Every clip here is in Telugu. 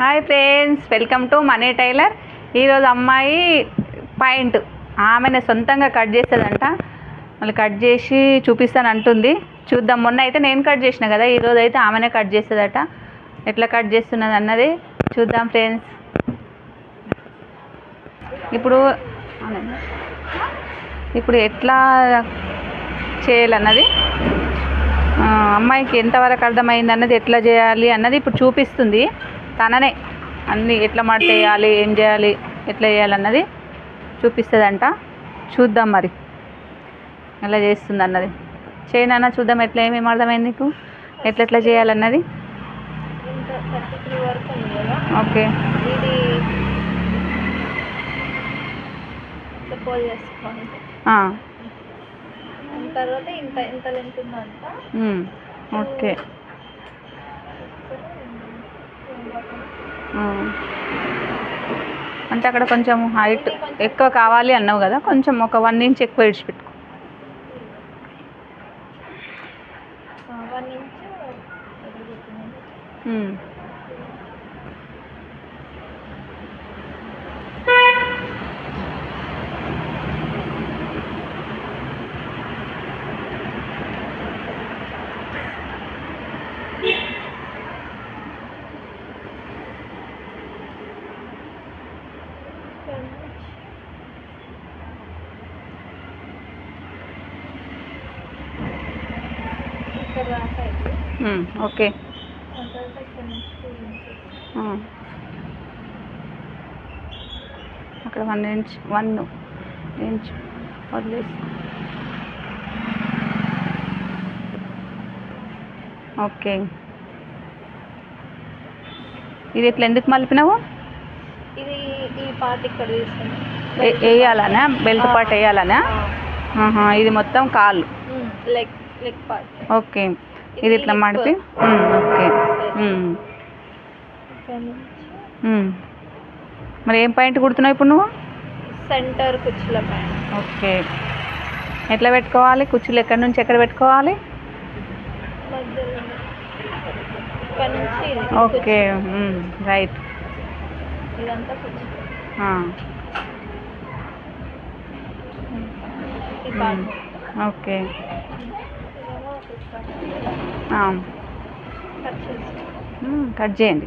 Hi friends, welcome to money tailor. ఈరోజు అమ్మాయి పాయింట్ ఆమెనే సొంతంగా కట్ చేస్తుందంట. మళ్ళీ కట్ చేసి చూపిస్తాను అంటుంది. చూద్దాం. మొన్న అయితే నేను కట్ చేసిన కదా, ఈరోజు అయితే ఆమెనే కట్ చేస్తుందట. ఎట్లా కట్ చేస్తున్నది అన్నది చూద్దాం ఫ్రెండ్స్. ఇప్పుడు ఎట్లా చేయాలన్నది అమ్మాయికి ఎంతవరకు అర్థమైంది అన్నది, ఎట్లా చేయాలి అన్నది ఇప్పుడు చూపిస్తుంది. తననే అన్నీ ఎట్లా మడతేయాలి, ఏం చేయాలి, ఎట్లా చేయాలన్నది చూపిస్తుందంట. చూద్దాం మరి ఎలా చేస్తుంది అన్నది. చేయనన్నా చూద్దాం ఎట్లా ఏమేమి అర్థమైంది నీకు, ఎట్లా చేయాలన్నది. ఓకే, తర్వాత ఇంత ఇంత లెంత్ ఉందంట. ఓకే, అంటే అక్కడ కొంచెం హైట్ ఎక్కువ కావాలి అన్నావు కదా, కొంచెం ఒక 1 ఇంచ్ ఎక్కువ విడిచిపెట్టుకో. 1 ఇంచ్ ఓకే. అక్కడ 1 ఇంచ్ వదిలేసి. ఓకే, ఇది ఇట్లా ఎందుకు మలిపినావు? ఇది ఈ పార్ట్ ఇక్కడ వేయాలనా, బెల్ట్ పార్ట్ వేయాలనా? ఇది మొత్తం కాళ్ళు, లెగ్ పార్ట్. ఓకే, ఇది ఇట్లా మడిపి. ఓకే, మరి ఏం పాయింట్ కుడుతున్నావు ఇప్పుడు నువ్వు? Centre కుచ్చుల point. ఓకే, ఎట్లా పెట్టుకోవాలి కుచ్చులు? ఎక్కడి నుంచి ఎక్కడ పెట్టుకోవాలి? Okay, right. ఇదంతా కుచ్చు. ఓకే, కట్ చేయండి.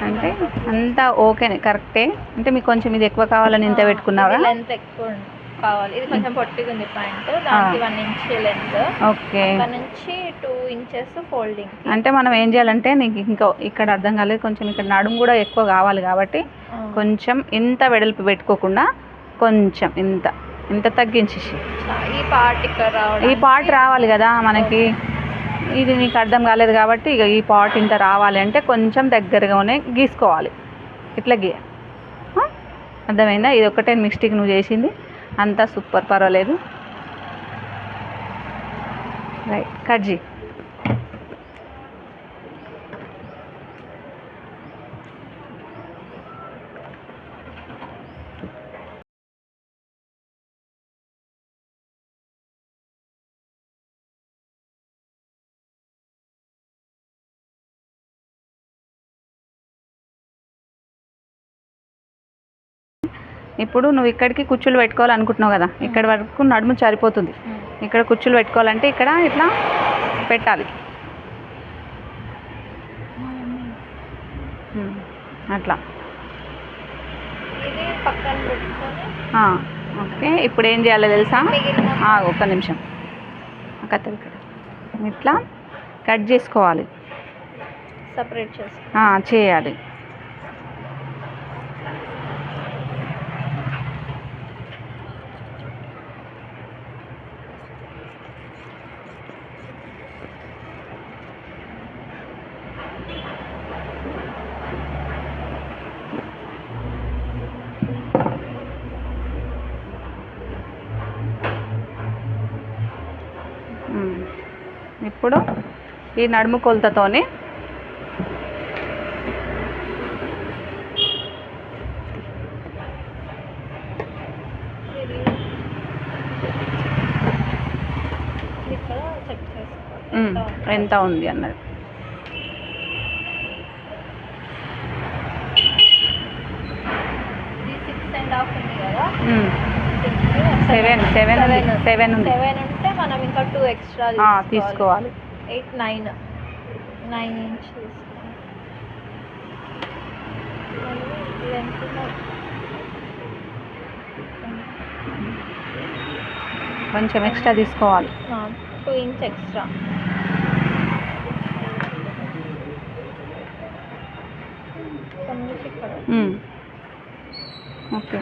అంటే అంతా ఓకేనే, కరెక్టే. అంటే మీకు కొంచెం ఇది ఎక్కువ కావాలని ఇంత పెట్టుకున్నావా? లెంత్ ఎక్కువ కావాలి. ఇది కొంచెం పొట్టిగా ఉంది పాయింట్, దానికి 1 ఇంచ్ లెంత్. ఓకే, అక్కడ నుంచి 2 ఇంచెస్ ఫోల్డింగ్. అంటే మనం ఏం చేయాలంటే, నీకు ఇంకా ఇక్కడ అర్థం కాలేదు, కొంచెం ఇక్కడ నడుము కూడా ఎక్కువ కావాలి కాబట్టి కొంచెం ఇంత వెడల్పు పెట్టుకోకుండా కొంచెం ఇంత తగ్గించేసి ఈ పార్ట్ రావాలి కదా మనకి. ఇది నీకు అర్థం కాలేదు కాబట్టి ఇక ఈ పార్ట్ ఇంత రావాలి అంటే కొంచెం దగ్గరగానే గీసుకోవాలి. ఇట్లా అర్థమైందా? ఇది ఒకటే మిస్టేక్ నువ్వు చేసింది, అంతా సూపర్, పర్వాలేదు. రైట్, కట్ చేయి. ఇప్పుడు నువ్వు ఇక్కడికి కుచ్చులు పెట్టుకోవాలనుకుంటున్నావు కదా, ఇక్కడ వరకు నడుము సరిపోతుంది. ఇక్కడ కుచ్చులు పెట్టుకోవాలంటే ఇక్కడ ఇట్లా పెట్టాలి, అట్లా. ఓకే, ఇప్పుడు ఏం చేయాలో తెలుసా? ఒక్క నిమిషం, ఇట్లా కట్ చేసుకోవాలి, సపరేట్ చేయాలి. ఇప్పుడు ఈ నడుము కొలతతోనే ఇది ఇక్కడ చెక్ చేసుకోవాలి ఎంత ఉంది అన్నది. ఇది 6.5 ఉంది కదా, 7 ఉంది. 7 ఉంటే మనం ఇంకా 2 ఎక్స్ట్రా తీసుకోవాలి. 8, 9 ఇంచ్ తీసుకోవాలి. ఇది ఎంత? కొంచెం ఎక్స్ట్రా తీసుకోవాలి. 2 ఇంచ్ ఎక్స్ట్రా. ఇక్కడ ఓకే.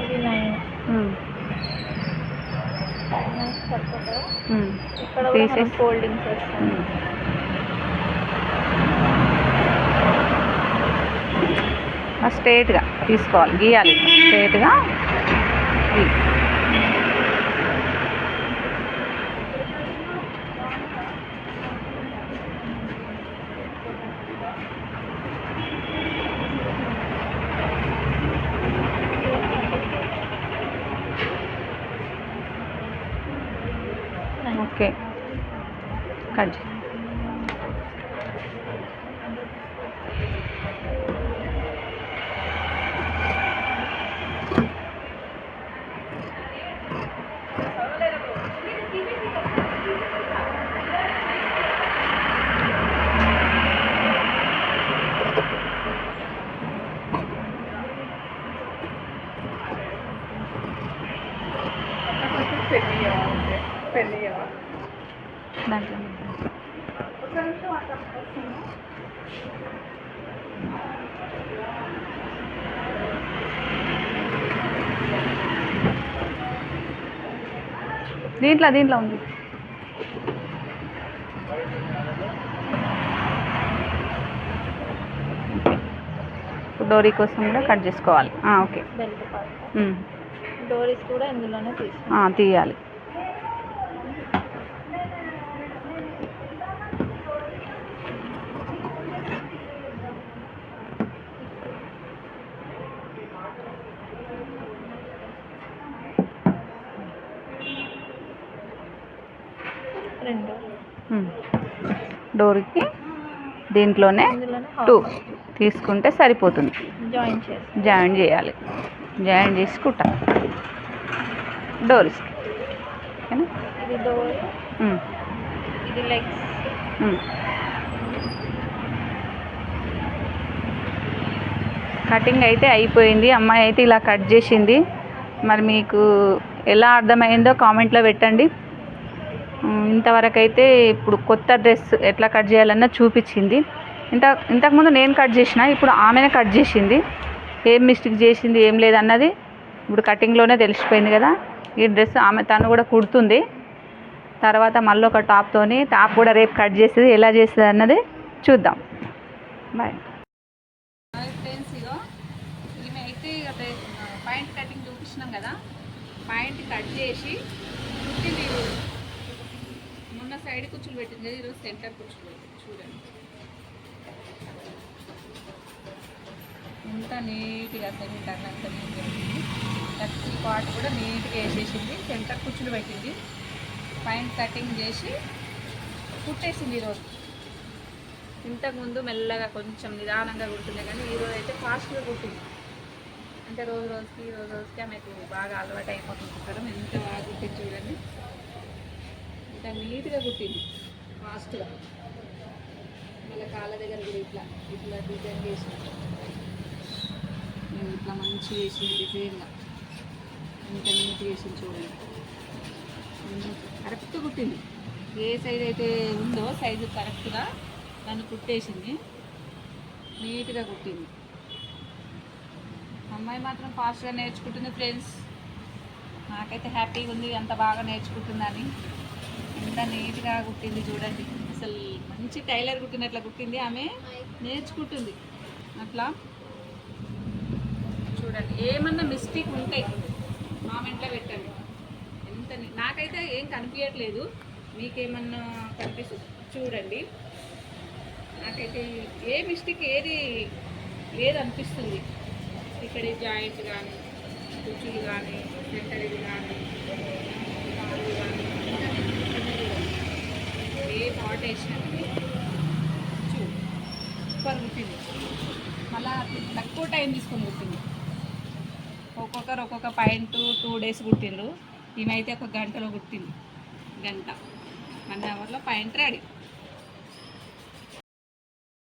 ఇది 9 సరిపోతుందా? ఇక్కడ కూడా మనం ఫోల్డింగ్ చేస్తాం. స్ట్రైట్గా తీసుకోవాలి, గీయాలి స్ట్రైట్గా. ఓకే, కట్ చేయి. దాంట్లో దీంట్లో ఉంది. డోరీ కోసం కూడా కట్ చేసుకోవాలి. ఓకే, బెల్ట్ పార్ట్ డోరీస్ కూడా ఇందులోనే తీయాలి. డోర్కి దీంట్లోనే 2 తీసుకుంటే సరిపోతుంది. జాయిన్ చేయాలి. జాయిన్ చేసి కుట్టాలి డోర్స్కి. ఇది డోర్, ఇది లెగ్స్. కటింగ్ అయితే అయిపోయింది. అమ్మాయి అయితే ఇలా కట్ చేసింది. మరి మీకు ఎలా అర్థమైందో కామెంట్లో పెట్టండి. ఇంతవరకు అయితే ఇప్పుడు కొత్త డ్రెస్ ఎట్లా కట్ చేయాలన్నా చూపించింది. ఇంతకుముందు నేను కట్ చేసిన, ఇప్పుడు ఆమెనే కట్ చేసింది. ఏం మిస్టేక్ చేసింది ఏం లేదన్నది ఇప్పుడు కటింగ్లోనే తెలిసిపోయింది కదా. ఈ డ్రెస్ తను కూడా కుడుతుంది. తర్వాత మళ్ళీ ఒక టాప్ కూడా రేపు కట్ చేసేది ఎలా చేస్తుంది అన్నది చూద్దాం. బాయ్. ఫ్రెండ్స్, ఇగో ఈమె అయితే పాయింట్ కటింగ్ చూపించినాం కదా, పాయింట్ కట్ చేసి కుట్టింది. మొన్న సైడ్ కుచ్చులు పెట్టింది కదా, ఈరోజు సెంటర్ కుచ్చులు పెట్టింది. చూడండి అంతా నీట్గా సెంటర్ అంతా నీట్గా పెట్టింది. కచ్చి పార్ట్ కూడా నీట్గా వేసేసింది. సెంటర్ కుచ్చులు పెట్టింది. పాయింట్ కటింగ్ చేసి కుట్టేసింది ఈరోజు. ఇంతకుముందు మెల్లగా కొంచెం నిదానంగా కుడుతుంది, కానీ ఈరోజు అయితే ఫాస్ట్గా కుట్టింది. అంటే రోజు రోజుకి ఆమెకు బాగా అలవాటు అయిపోతుంది కుట్టడం. ఎంత బాగా కుట్టింది చూడండి, ఇంత నీట్గా కుట్టింది ఫాస్ట్గా. మళ్ళీ కాళ్ళ దగ్గర కూడా ఇట్లా డిజైన్ చేసింది. ఇట్లా మంచిగా వేసింది డిజైన్గా, ఇంత నీట్గా వేసింది చూడండి. కరెక్ట్ కుట్టింది. ఏ సైజ్ అయితే ఉందో సైజు కరెక్ట్గా దాన్ని కుట్టేసింది. నీట్గా కుట్టింది. అమ్మాయి మాత్రం ఫాస్ట్గా నేర్చుకుంటుంది ఫ్రెండ్స్. నాకైతే హ్యాపీగా ఉంది అంత బాగా నేర్చుకుంటుందని. ఎంత నీట్గా కుట్టింది చూడండి. అసలు మంచి టైలర్ కుట్టినట్లా కుట్టింది. ఆమె నేర్చుకుంటుంది అట్లా. చూడండి, ఏమన్నా మిస్టేక్ ఉంటే కామెంట్లో పెట్టండి. ఎంత నాకైతే ఏం కనిపించట్లేదు, మీకేమన్నా కనిపిస్తుంది చూడండి. నాకైతే ఏ మిస్టేక్ ఏది లేదనిపిస్తుంది. ఇక్కడ జాయింట్ కానీ, కుచ్చులు కానీ, సెంటర్ది కానీ, కాళ్ళు కానీ, ఏ పాట్ వేసినా సూపర్ కుట్టింది. మళ్ళీ తక్కువ టైం తీసుకొని కుట్టింది. ఒక్కొక్కరు ఒక్కొక్క పాయింట్ 2 days కుట్టిండ్రు. ఈమెయితే ఒక గంటలో కుట్టింది. గంట 1 hourలో పాయింట్ రెడీ.